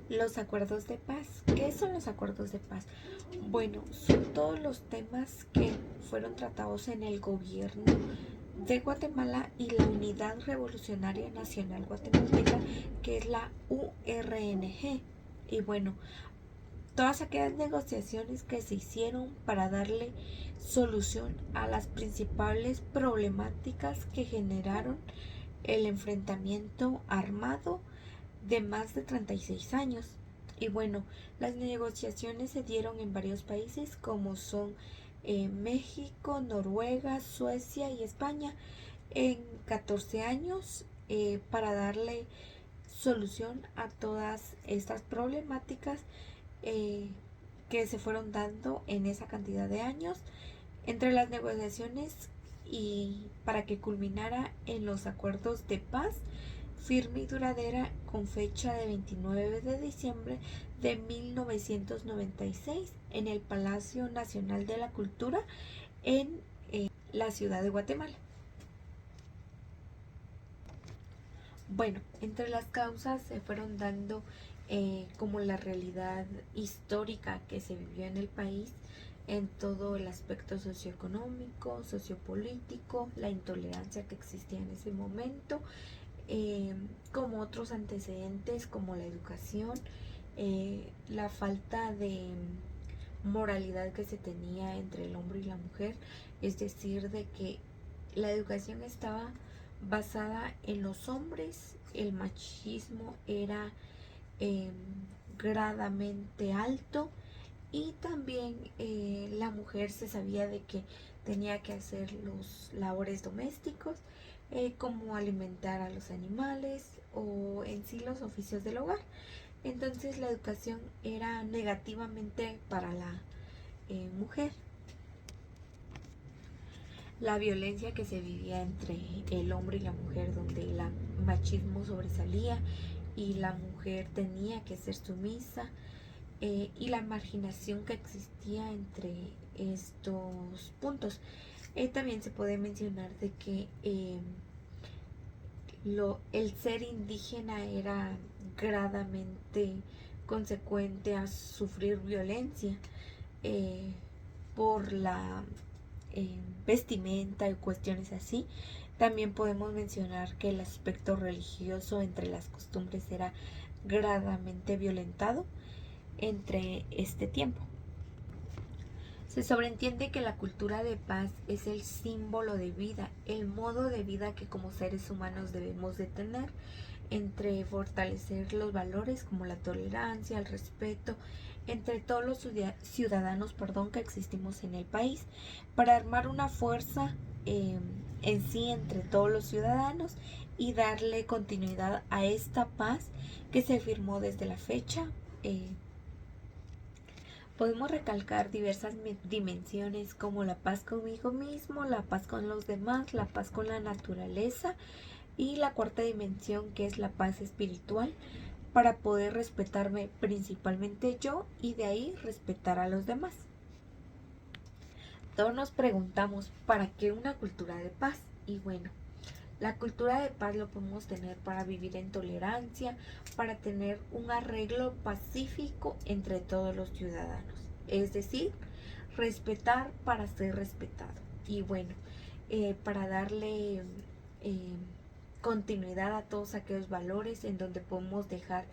Los acuerdos de paz. ¿Qué son los acuerdos de paz? Bueno, son todos los temas que fueron tratados en el gobierno de Guatemala y la Unidad Revolucionaria Nacional Guatemalteca, que es la URNG. Y bueno, todas aquellas negociaciones que se hicieron para darle solución a las principales problemáticas que generaron el enfrentamiento armado de más de 36 años. Y bueno, las negociaciones se dieron en varios países como son México, Noruega, Suecia y España en 14 años para darle solución a todas estas problemáticas eh, que se fueron dando en esa cantidad de años entre las negociaciones y para que culminara en los acuerdos de paz firme y duradera con fecha de 29 de diciembre de 1996 en el Palacio Nacional de la Cultura en la ciudad de Guatemala. Bueno, entre las causas se fueron dando como la realidad histórica que se vivió en el país en todo el aspecto socioeconómico, sociopolítico, la intolerancia que existía en ese momento, como otros antecedentes como la educación, la falta de moralidad que se tenía entre el hombre y la mujer, es decir, de que la educación estaba basada en los hombres, el machismo era eh, gradamente alto y también la mujer se sabía de que tenía que hacer los labores domésticos como alimentar a los animales o en sí los oficios del hogar. Entonces la educación era negativamente para la mujer. La violencia que se vivía entre el hombre y la mujer, donde el machismo sobresalía y la mujer tenía que ser sumisa, y la marginación que existía entre estos puntos. También se puede mencionar de que el ser indígena era gradamente consecuente a sufrir violencia eh, por la vestimenta y cuestiones así. También podemos mencionar que el aspecto religioso entre las costumbres era gradamente violentado entre este tiempo. Se sobreentiende que la cultura de paz es el símbolo de vida, el modo de vida que como seres humanos debemos de tener, entre fortalecer los valores como la tolerancia, el respeto, entre todos los ciudadanos que existimos en el país, para armar una fuerza en sí entre todos los ciudadanos y darle continuidad a esta paz que se firmó desde la fecha. Podemos recalcar diversas dimensiones como la paz conmigo mismo, la paz con los demás, la paz con la naturaleza y la cuarta dimensión que es la paz espiritual para poder respetarme principalmente yo y de ahí respetar a los demás. Todos nos preguntamos, ¿para qué una cultura de paz? Y bueno, la cultura de paz lo podemos tener para vivir en tolerancia, para tener un arreglo pacífico entre todos los ciudadanos. Es decir, respetar para ser respetado. Y bueno, para darle eh, continuidad a todos aquellos valores en donde podemos dejar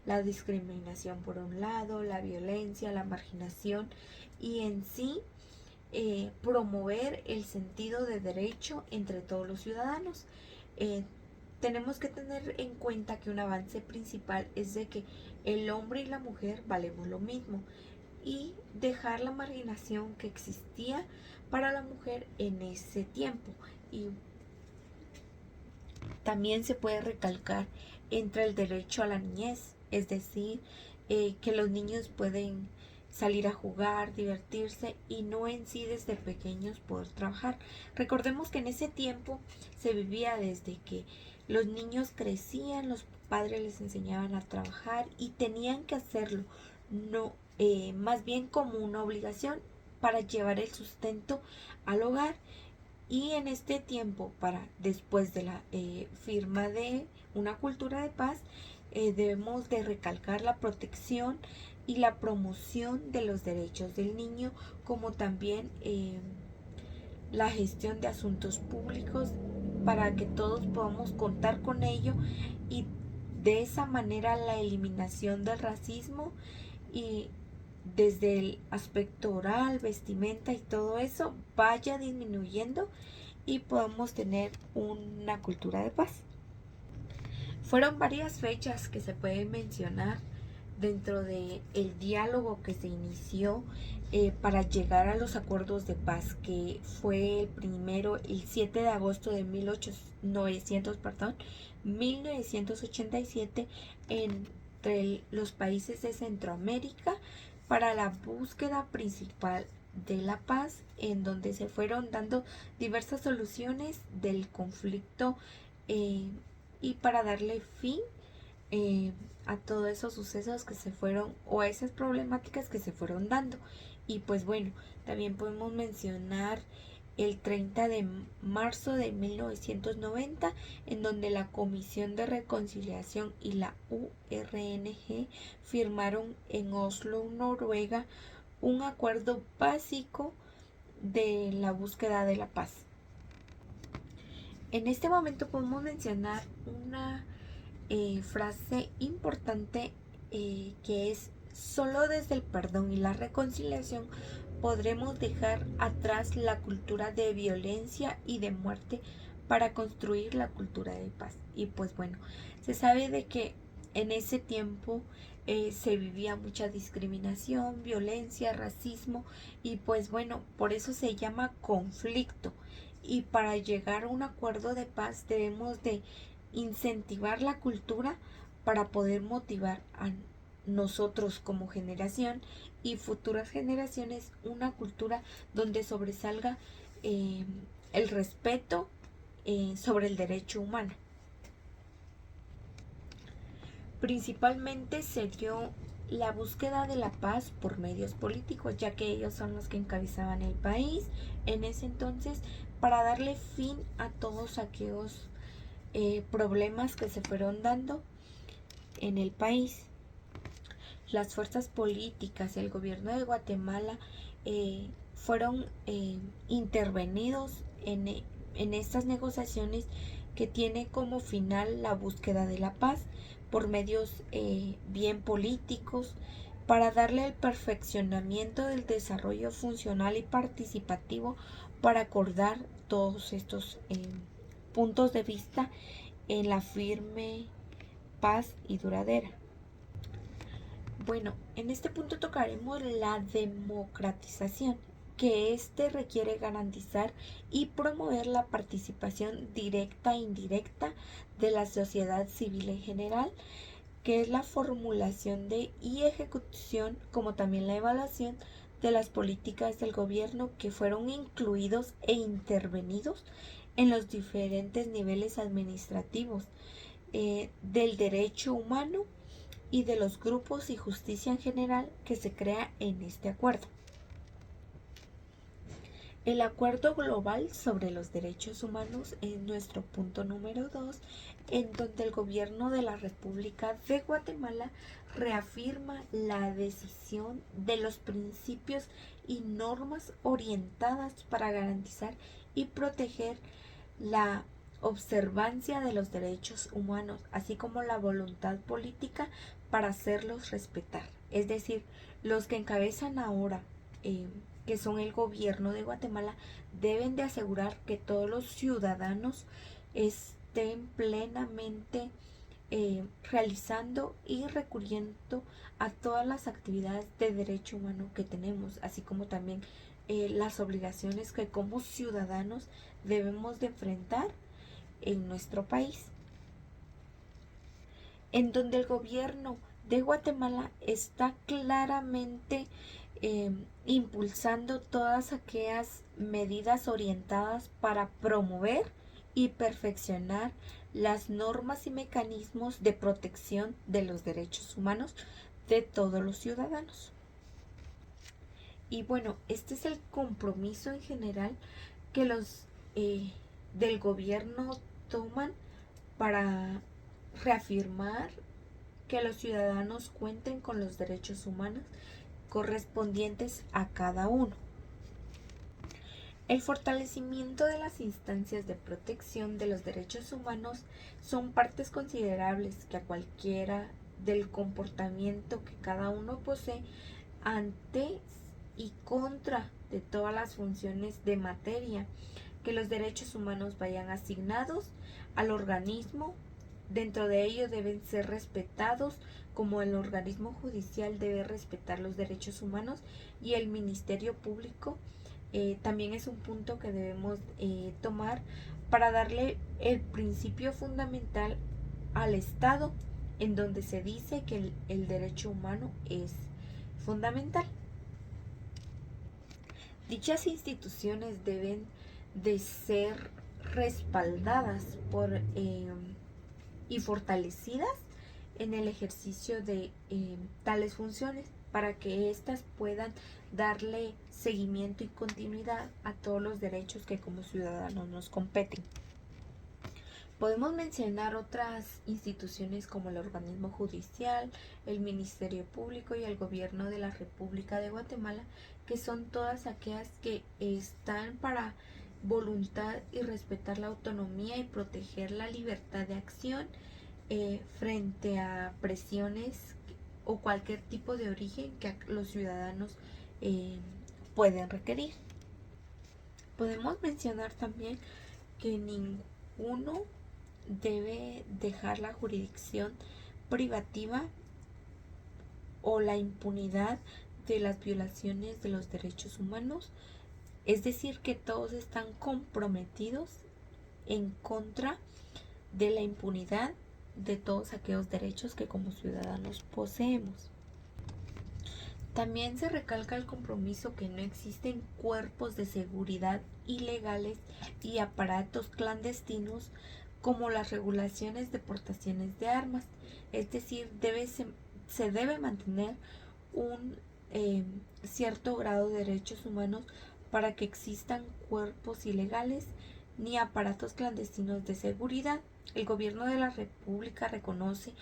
la discriminación por un lado, la violencia, la marginación y en sí promover el sentido de derecho entre todos los ciudadanos. Tenemos que tener en cuenta que un avance principal es de que el hombre y la mujer valemos lo mismo y dejar la marginación que existía para la mujer en ese tiempo. Y también se puede recalcar entre el derecho a la niñez, es decir, que los niños pueden salir a jugar, divertirse y no en sí desde pequeños poder trabajar. Recordemos que en ese tiempo se vivía desde que los niños crecían, los padres les enseñaban a trabajar y tenían que hacerlo, no más bien como una obligación para llevar el sustento al hogar. Y en este tiempo, para después de la firma de una cultura de paz, debemos de recalcar la protección y la promoción de los derechos del niño, como también la gestión de asuntos públicos para que todos podamos contar con ello y de esa manera la eliminación del racismo y desde el aspecto oral, vestimenta y todo eso vaya disminuyendo y podamos tener una cultura de paz. Fueron varias fechas que se pueden mencionar dentro de el diálogo que se inició para llegar a los acuerdos de paz, que fue el 7 de agosto de 1987 entre los países de Centroamérica para la búsqueda principal de la paz, en donde se fueron dando diversas soluciones del conflicto y para darle fin a todos esos sucesos que se fueron o a esas problemáticas que se fueron dando. Y pues bueno, también podemos mencionar el 30 de marzo de 1990, en donde la Comisión de Reconciliación y la URNG firmaron en Oslo, Noruega, un acuerdo básico de la búsqueda de la paz. En este momento podemos mencionar una frase importante que es: solo desde el perdón y la reconciliación podremos dejar atrás la cultura de violencia y de muerte para construir la cultura de paz. Y pues bueno, se sabe de que en ese tiempo se vivía mucha discriminación, violencia, racismo y pues bueno, por eso se llama conflicto. Y para llegar a un acuerdo de paz debemos de incentivar la cultura para poder motivar a nosotros como generación y futuras generaciones una cultura donde sobresalga el respeto sobre el derecho humano. Principalmente se dio la búsqueda de la paz por medios políticos, ya que ellos son los que encabezaban el país en ese entonces, para darle fin a todos aquellos problemas que se fueron dando en el país. Las fuerzas políticas y el gobierno de Guatemala fueron intervenidos en estas negociaciones que tiene como final la búsqueda de la paz por medios bien políticos, para darle el perfeccionamiento del desarrollo funcional y participativo, para acordar todos estos puntos de vista en la firme paz y duradera. Bueno, en este punto tocaremos la democratización, que requiere garantizar y promover la participación directa e indirecta de la sociedad civil en general, que es la formulación y ejecución, como también la evaluación de las políticas del gobierno que fueron incluidos e intervenidos en los diferentes niveles administrativos del derecho humano y de los grupos y justicia en general que se crea en este acuerdo. El Acuerdo Global sobre los Derechos Humanos es nuestro punto número 2, en donde el gobierno de la República de Guatemala reafirma la decisión de los principios y normas orientadas para garantizar y proteger la observancia de los derechos humanos, así como la voluntad política para hacerlos respetar. Es decir, los que encabezan ahora que son el gobierno de Guatemala, deben de asegurar que todos los ciudadanos estén plenamente realizando y recurriendo a todas las actividades de derecho humano que tenemos, así como también las obligaciones que como ciudadanos debemos de enfrentar en nuestro país, en donde el gobierno de Guatemala está claramente impulsando todas aquellas medidas orientadas para promover y perfeccionar las normas y mecanismos de protección de los derechos humanos de todos los ciudadanos. Y bueno, este es el compromiso en general que los del gobierno toman para reafirmar que los ciudadanos cuenten con los derechos humanos correspondientes a cada uno. El fortalecimiento de las instancias de protección de los derechos humanos son partes considerables que a cualquiera del comportamiento que cada uno posee ante y contra de todas las funciones de materia que los derechos humanos vayan asignados al organismo. Dentro de ello deben ser respetados, como el organismo judicial debe respetar los derechos humanos y el Ministerio Público también es un punto que debemos tomar para darle el principio fundamental al Estado, en donde se dice que el derecho humano es fundamental. Dichas instituciones deben de ser respaldadas por y fortalecidas en el ejercicio de tales funciones para que éstas puedan darle seguimiento y continuidad a todos los derechos que como ciudadanos nos competen. Podemos mencionar otras instituciones como el organismo judicial, el Ministerio Público y el Gobierno de la República de Guatemala, que son todas aquellas que están para voluntad y respetar la autonomía y proteger la libertad de acción frente a presiones o cualquier tipo de origen que los ciudadanos pueden requerir. Podemos mencionar también que ninguno debe dejar la jurisdicción privativa o la impunidad de las violaciones de los derechos humanos, es decir, que todos están comprometidos en contra de la impunidad de todos aquellos derechos que como ciudadanos poseemos. También se recalca el compromiso que no existen cuerpos de seguridad ilegales y aparatos clandestinos como las regulaciones de portaciones de armas, es decir, se debe mantener un cierto grado de derechos humanos para que existan cuerpos ilegales ni aparatos clandestinos de seguridad. El gobierno de la República reconoce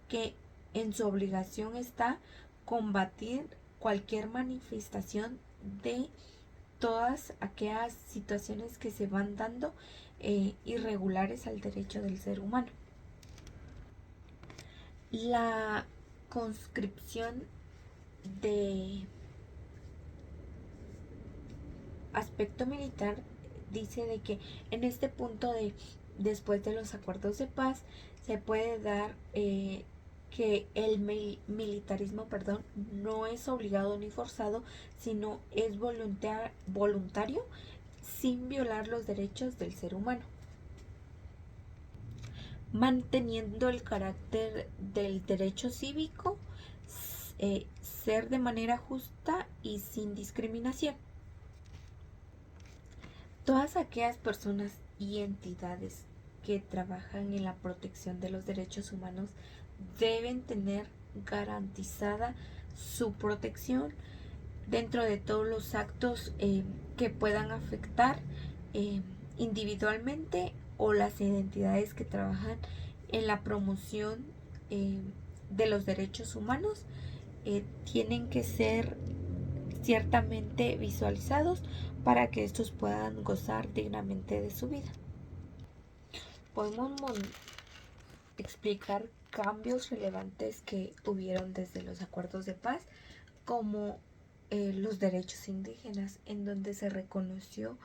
que en su obligación está combatir cualquier manifestación de todas aquellas situaciones que se van dando irregulares al derecho del ser humano. La conscripción de aspecto militar dice de que en este punto después de los acuerdos de paz se puede dar que el militarismo no es obligado ni forzado, sino es voluntario sin violar los derechos del ser humano, manteniendo el carácter del derecho cívico, ser de manera justa y sin discriminación. Todas aquellas personas y entidades que trabajan en la protección de los derechos humanos deben tener garantizada su protección dentro de todos los actos que puedan afectar individualmente o las identidades que trabajan en la promoción de los derechos humanos tienen que ser ciertamente visualizados para que estos puedan gozar dignamente de su vida. Podemos explicar cambios relevantes que hubieron desde los acuerdos de paz, como los derechos indígenas, en donde se reconoció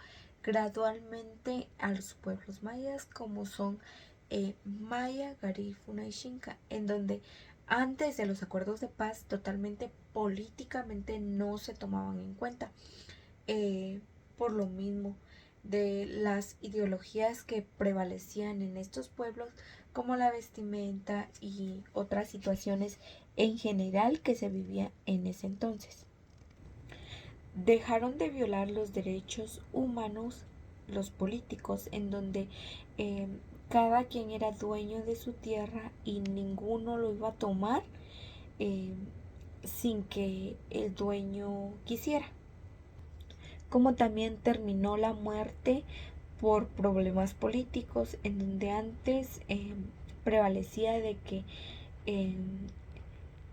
gradualmente a los pueblos mayas como son Maya, Garifuna Funa y Xinca, en donde antes de los acuerdos de paz totalmente políticamente no se tomaban en cuenta por lo mismo de las ideologías que prevalecían en estos pueblos, como la vestimenta y otras situaciones en general que se vivía en ese entonces. Dejaron de violar los derechos humanos los políticos, en donde cada quien era dueño de su tierra y ninguno lo iba a tomar sin que el dueño quisiera. Como también terminó la muerte por problemas políticos, en donde antes prevalecía de que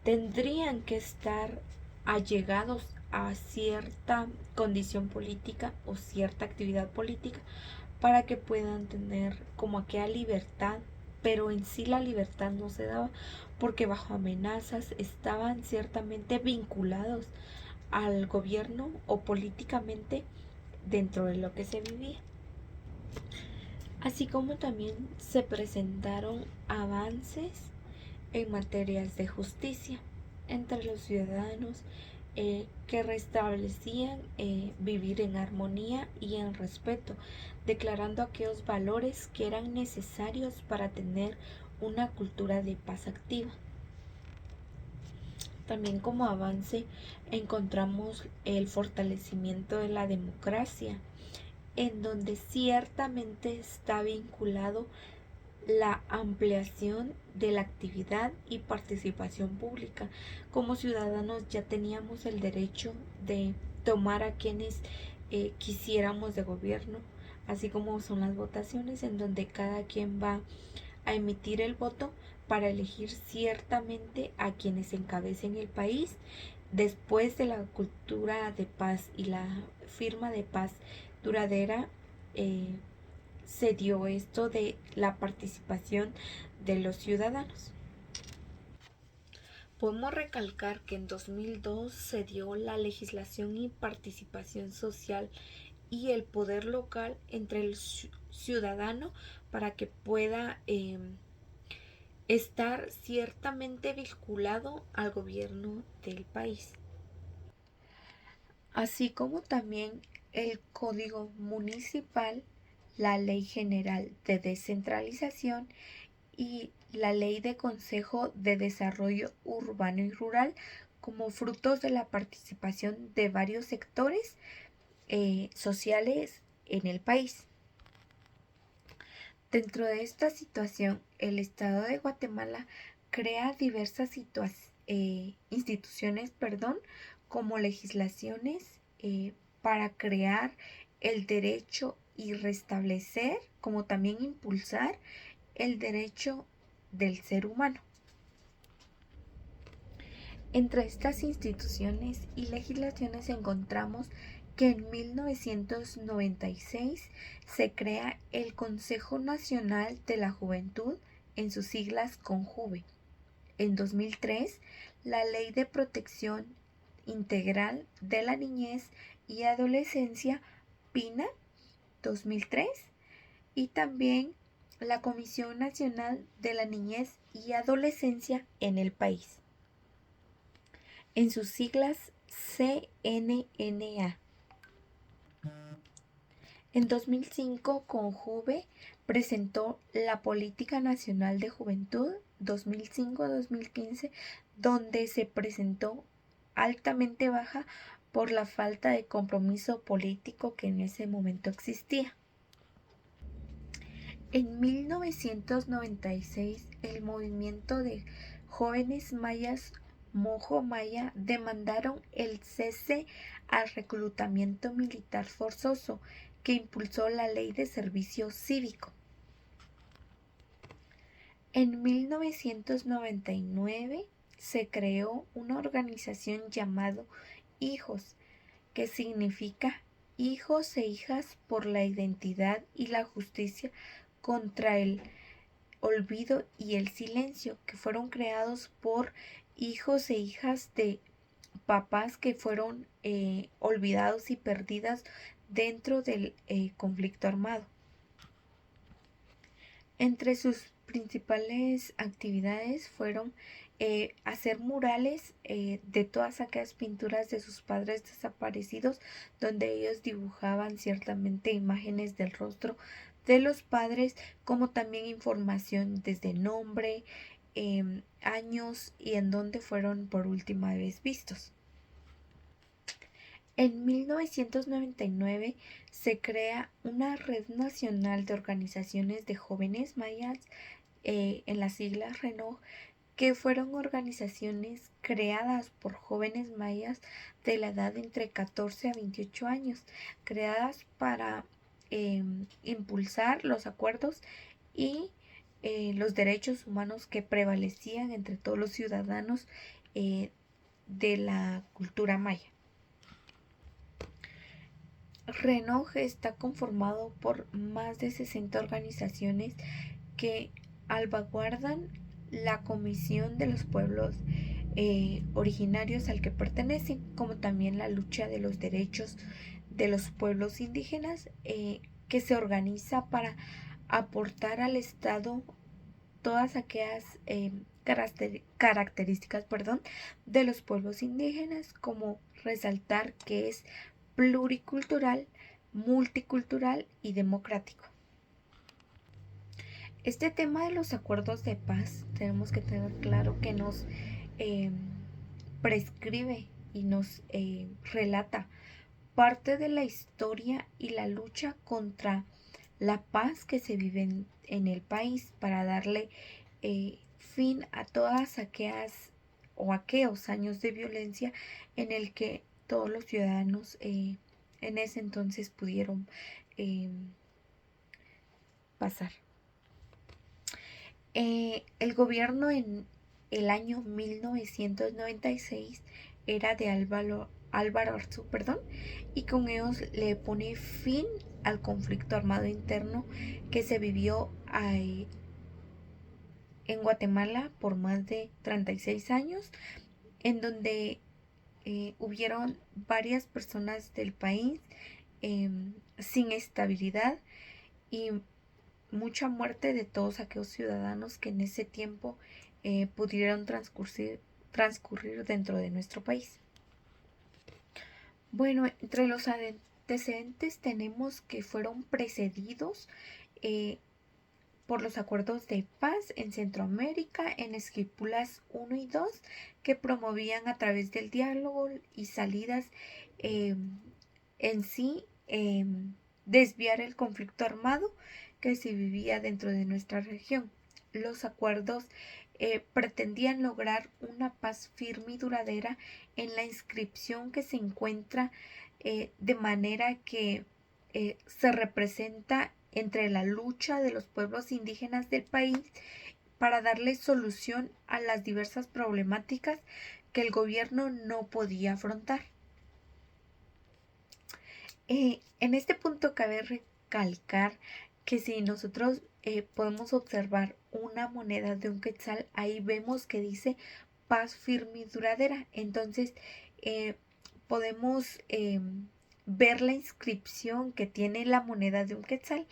tendrían que estar allegados a cierta condición política o cierta actividad política para que puedan tener como aquella libertad, pero en sí la libertad no se daba porque bajo amenazas estaban ciertamente vinculados al gobierno o políticamente dentro de lo que se vivía. Así como también se presentaron avances en materias de justicia entre los ciudadanos que restablecían vivir en armonía y en respeto, declarando aquellos valores que eran necesarios para tener una cultura de paz activa. También como avance encontramos el fortalecimiento de la democracia, en donde ciertamente está vinculado la ampliación de la actividad y participación pública. Como ciudadanos ya teníamos el derecho de tomar a quienes quisiéramos de gobierno, así como son las votaciones en donde cada quien va a emitir el voto para elegir ciertamente a quienes encabecen el país. Después de la cultura de paz y la firma de paz duradera, se dio esto de la participación de los ciudadanos. Podemos recalcar que en 2002 se dio la legislación y participación social y el poder local entre el ciudadano para que pueda estar ciertamente vinculado al gobierno del país. Así como también el Código Municipal, la Ley General de Descentralización y la Ley de Consejo de Desarrollo Urbano y Rural como frutos de la participación de varios sectores sociales en el país. Dentro de esta situación, el Estado de Guatemala crea diversas instituciones, como legislaciones para crear el derecho y restablecer, como también impulsar el derecho del ser humano. Entre estas instituciones y legislaciones encontramos que en 1996 se crea el Consejo Nacional de la Juventud, en sus siglas CONJUVE. En 2003, la Ley de Protección Integral de la Niñez y Adolescencia, PINA, 2003, y también la Comisión Nacional de la Niñez y Adolescencia en el país, en sus siglas CNNA. En 2005, CONJUVE presentó la Política Nacional de Juventud 2005-2015, donde se presentó altamente baja por la falta de compromiso político que en ese momento existía. En 1996, el movimiento de jóvenes mayas Mojo Maya demandaron el cese al reclutamiento militar forzoso que impulsó la Ley de Servicio Cívico. En 1999 se creó una organización llamada Hijos, que significa Hijos e Hijas por la Identidad y la Justicia contra el Olvido y el Silencio, que fueron creados por hijos e hijas de papás que fueron olvidados y perdidas dentro del conflicto armado. Entre sus principales actividades fueron hacer murales de todas aquellas pinturas de sus padres desaparecidos, donde ellos dibujaban ciertamente imágenes del rostro de los padres, como también información desde nombre, años y en dónde fueron por última vez vistos. En 1999 se crea una red nacional de organizaciones de jóvenes mayas, en las siglas RENOJ, que fueron organizaciones creadas por jóvenes mayas de la edad de entre 14 a 28 años, creadas para impulsar los acuerdos y los derechos humanos que prevalecían entre todos los ciudadanos de la cultura maya. RENOJ está conformado por más de 60 organizaciones que salvaguardan la comisión de los pueblos originarios al que pertenecen, como también la lucha de los derechos de los pueblos indígenas, que se organiza para aportar al Estado todas aquellas características, de los pueblos indígenas, como resaltar que es pluricultural, multicultural y democrático. Este tema de los acuerdos de paz tenemos que tener claro que nos prescribe y nos relata parte de la historia y la lucha contra la paz que se vive en el país para darle fin a todas aquellas o aquellos años de violencia en el que todos los ciudadanos en ese entonces pudieron pasar. El gobierno en el año 1996 era de Álvaro Arzú, y con ellos le pone fin al conflicto armado interno que se vivió en Guatemala por más de 36 años, en donde hubieron varias personas del país sin estabilidad y mucha muerte de todos aquellos ciudadanos que en ese tiempo pudieron transcurrir dentro de nuestro país. Bueno, entre los antecedentes tenemos que fueron precedidos por los acuerdos de paz en Centroamérica, en Esquipulas 1 y 2, que promovían a través del diálogo y salidas en sí desviar el conflicto armado que se vivía dentro de nuestra región. Los acuerdos pretendían lograr una paz firme y duradera en la inscripción que se encuentra de manera que se representa entre la lucha de los pueblos indígenas del país para darle solución a las diversas problemáticas que el gobierno no podía afrontar. En este punto cabe recalcar que si nosotros podemos observar una moneda de un quetzal, ahí vemos que dice paz firme y duradera. Entonces podemos ver la inscripción que tiene la moneda de un quetzal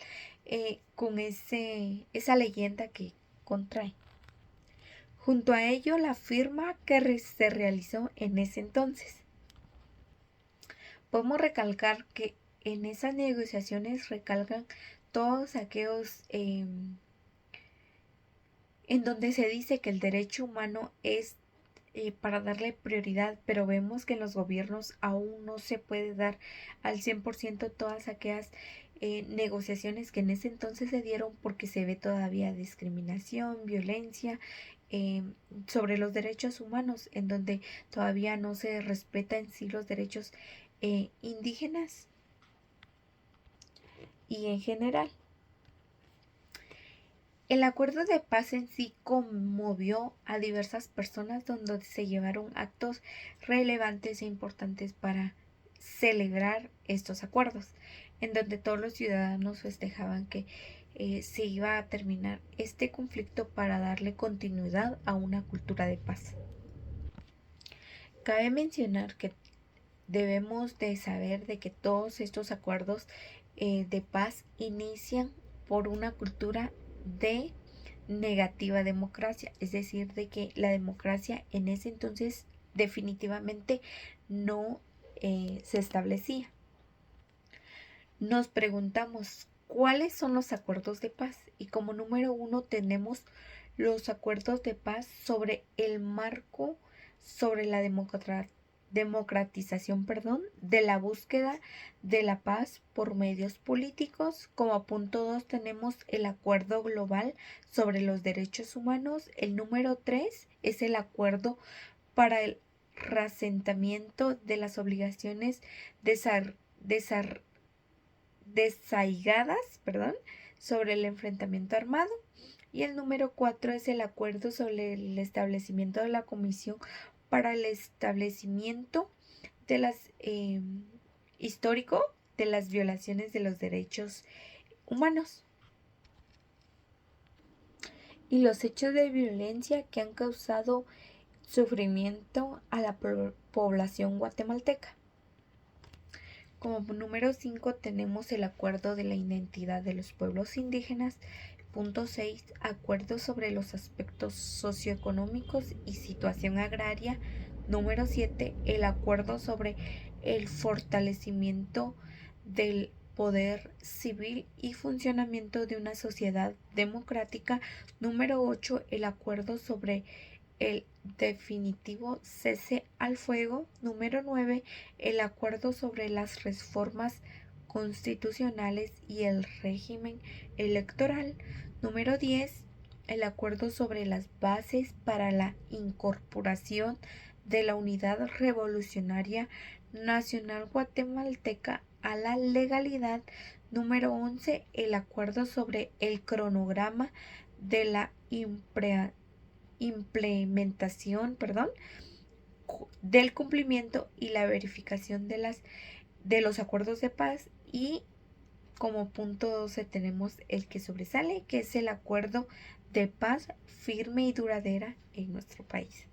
con esa leyenda que contrae. Junto a ello, la firma que se realizó en ese entonces. Podemos recalcar que en esas negociaciones recalcan todos aquellos en donde se dice que el derecho humano es para darle prioridad, pero vemos que en los gobiernos aún no se puede dar al 100% todas aquellas negociaciones que en ese entonces se dieron, porque se ve todavía discriminación, violencia sobre los derechos humanos, en donde todavía no se respeta en sí los derechos indígenas y en general. El acuerdo de paz en sí conmovió a diversas personas, donde se llevaron actos relevantes e importantes para celebrar estos acuerdos, en donde todos los ciudadanos festejaban que se iba a terminar este conflicto para darle continuidad a una cultura de paz. Cabe mencionar que debemos de saber de que todos estos acuerdos de paz inician por una cultura de negativa democracia, es decir, de que la democracia en ese entonces definitivamente no se establecía. Nos preguntamos cuáles son los acuerdos de paz, y como número 1 tenemos los acuerdos de paz sobre el marco sobre la democratización de la búsqueda de la paz por medios políticos. Como punto 2 tenemos el acuerdo global sobre los derechos humanos. El número 3 es el acuerdo para el reasentamiento de las obligaciones desarraigadas sobre el enfrentamiento armado. Y el número 4 es el acuerdo sobre el establecimiento de la Comisión para el establecimiento de las histórico de las violaciones de los derechos humanos y los hechos de violencia que han causado sufrimiento a la población guatemalteca. Como número 5 tenemos el acuerdo de la identidad de los pueblos indígenas. Punto 6. Acuerdos sobre los aspectos socioeconómicos y situación agraria. Número 7. El acuerdo sobre el fortalecimiento del poder civil y funcionamiento de una sociedad democrática. Número 8. El acuerdo sobre el definitivo cese al fuego. Número 9. El acuerdo sobre las reformas constitucionales y el régimen electoral. Número 10. El acuerdo sobre las bases para la incorporación de la Unidad Revolucionaria Nacional Guatemalteca a la legalidad. Número 11. El acuerdo sobre el cronograma de la implementación del cumplimiento y la verificación de los acuerdos de paz. Y como punto 12 tenemos el que sobresale, que es el acuerdo de paz firme y duradera en nuestro país.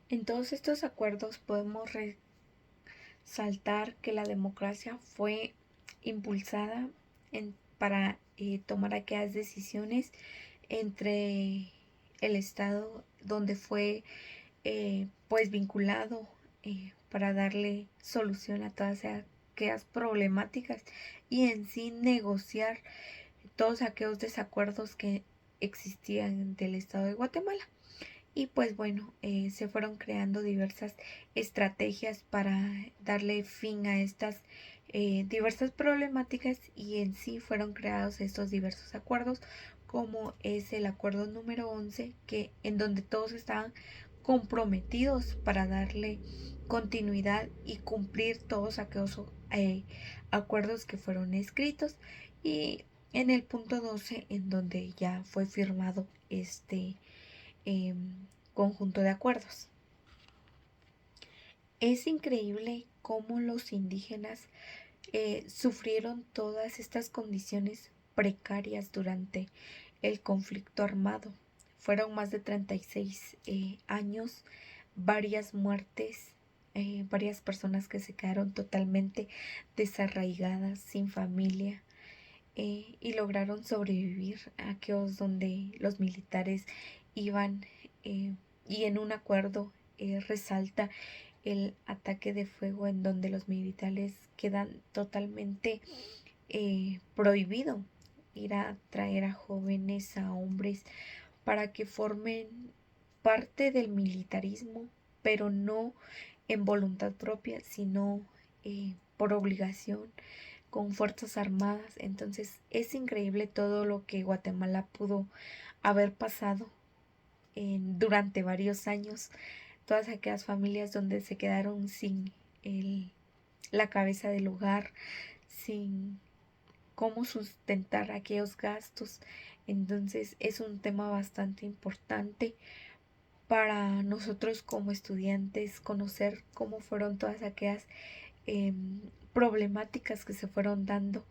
En todos estos acuerdos podemos resaltar que la democracia fue impulsada para tomar aquellas decisiones entre el Estado donde fue pues vinculado para darle solución a todas aquellas problemáticas y en sí negociar todos aquellos desacuerdos que existían del Estado de Guatemala. Y pues bueno, se fueron creando diversas estrategias para darle fin a estas diversas problemáticas y en sí fueron creados estos diversos acuerdos, como es el acuerdo número 11, en donde todos estaban comprometidos para darle continuidad y cumplir todos aquellos acuerdos que fueron escritos, y en el punto 12 en donde ya fue firmado este conjunto de acuerdos. Es increíble cómo los indígenas sufrieron todas estas condiciones precarias durante el conflicto armado. Fueron más de 36 años, varias muertes, varias personas que se quedaron totalmente desarraigadas, sin familia, y lograron sobrevivir a aquellos donde los militares iban y en un acuerdo resalta el ataque de fuego en donde los militares quedan totalmente prohibido ir a traer a jóvenes, a hombres, para que formen parte del militarismo, pero no en voluntad propia, sino por obligación, con fuerzas armadas. Entonces es increíble todo lo que Guatemala pudo haber pasado durante varios años, todas aquellas familias donde se quedaron sin la cabeza del hogar, sin cómo sustentar aquellos gastos. Entonces es un tema bastante importante para nosotros como estudiantes, conocer cómo fueron todas aquellas problemáticas que se fueron dando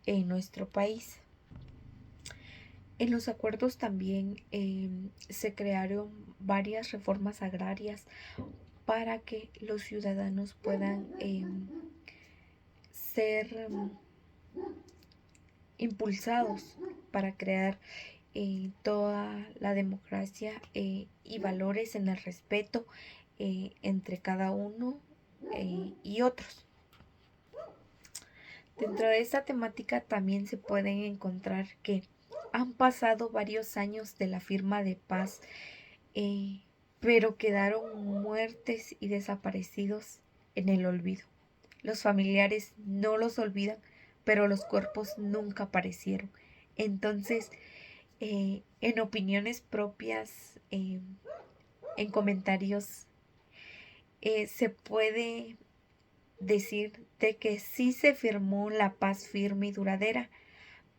en nuestro país. En los acuerdos también se crearon varias reformas agrarias para que los ciudadanos puedan ser impulsados para crear toda la democracia y valores en el respeto entre cada uno y otros. Dentro de esta temática también se pueden encontrar que han pasado varios años de la firma de paz, pero quedaron muertes y desaparecidos en el olvido. Los familiares no los olvidan, pero los cuerpos nunca aparecieron. Entonces, en opiniones propias, en comentarios, se puede decir de que sí se firmó la paz firme y duradera,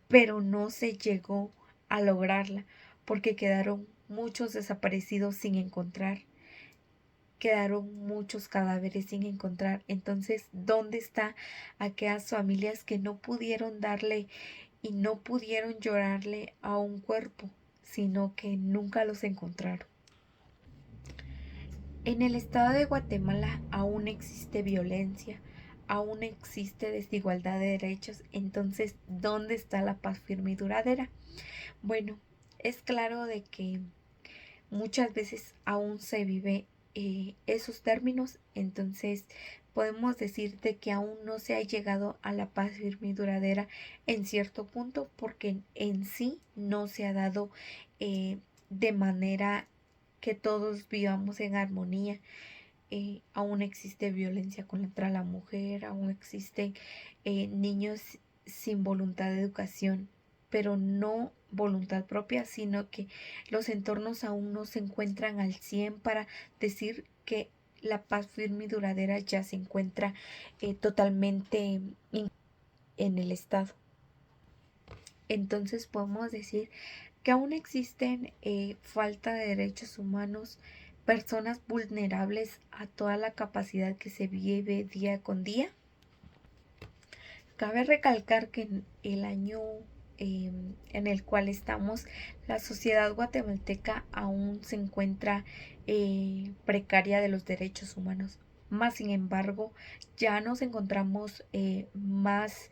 pero no se llegó a lograrla porque quedaron muchos desaparecidos sin encontrar. quedaron muchos cadáveres sin encontrar. Entonces, ¿dónde está aquellas familias que no pudieron darle y no pudieron llorarle a un cuerpo, sino que nunca los encontraron? En el estado de Guatemala aún existe violencia, aún existe desigualdad de derechos. Entonces, ¿dónde está la paz firme y duradera? Bueno, es claro de que muchas veces aún se vive esos términos. Entonces podemos decir de que aún no se ha llegado a la paz firme y duradera en cierto punto, porque en sí no se ha dado de manera que todos vivamos en armonía. Aún existe violencia contra la mujer, aún existen niños sin voluntad de educación, pero no voluntad propia, sino que los entornos aún no se encuentran al 100 para decir que la paz firme y duradera ya se encuentra totalmente en el Estado. Entonces podemos decir que aún existen falta de derechos humanos, personas vulnerables a toda la capacidad que se vive día con día. Cabe recalcar que en el año en el cual estamos, la sociedad guatemalteca aún se encuentra precaria de los derechos humanos. Más sin embargo, ya nos encontramos más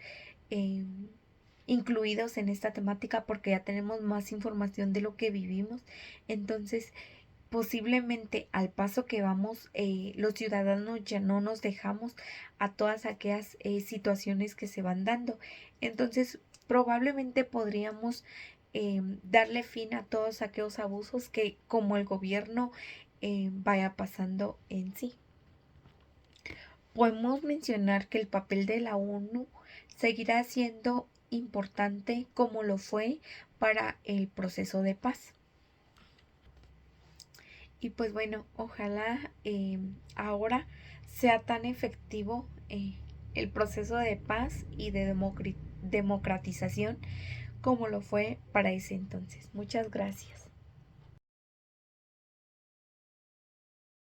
incluidos en esta temática porque ya tenemos más información de lo que vivimos. Entonces, posiblemente al paso que vamos, los ciudadanos ya no nos dejamos a todas aquellas situaciones que se van dando. Entonces, probablemente podríamos darle fin a todos aquellos abusos que como el gobierno vaya pasando en sí. Podemos mencionar que el papel de la ONU seguirá siendo importante como lo fue para el proceso de paz. Y pues bueno, ojalá ahora sea tan efectivo el proceso de paz y de democratización como lo fue para ese entonces. Muchas gracias.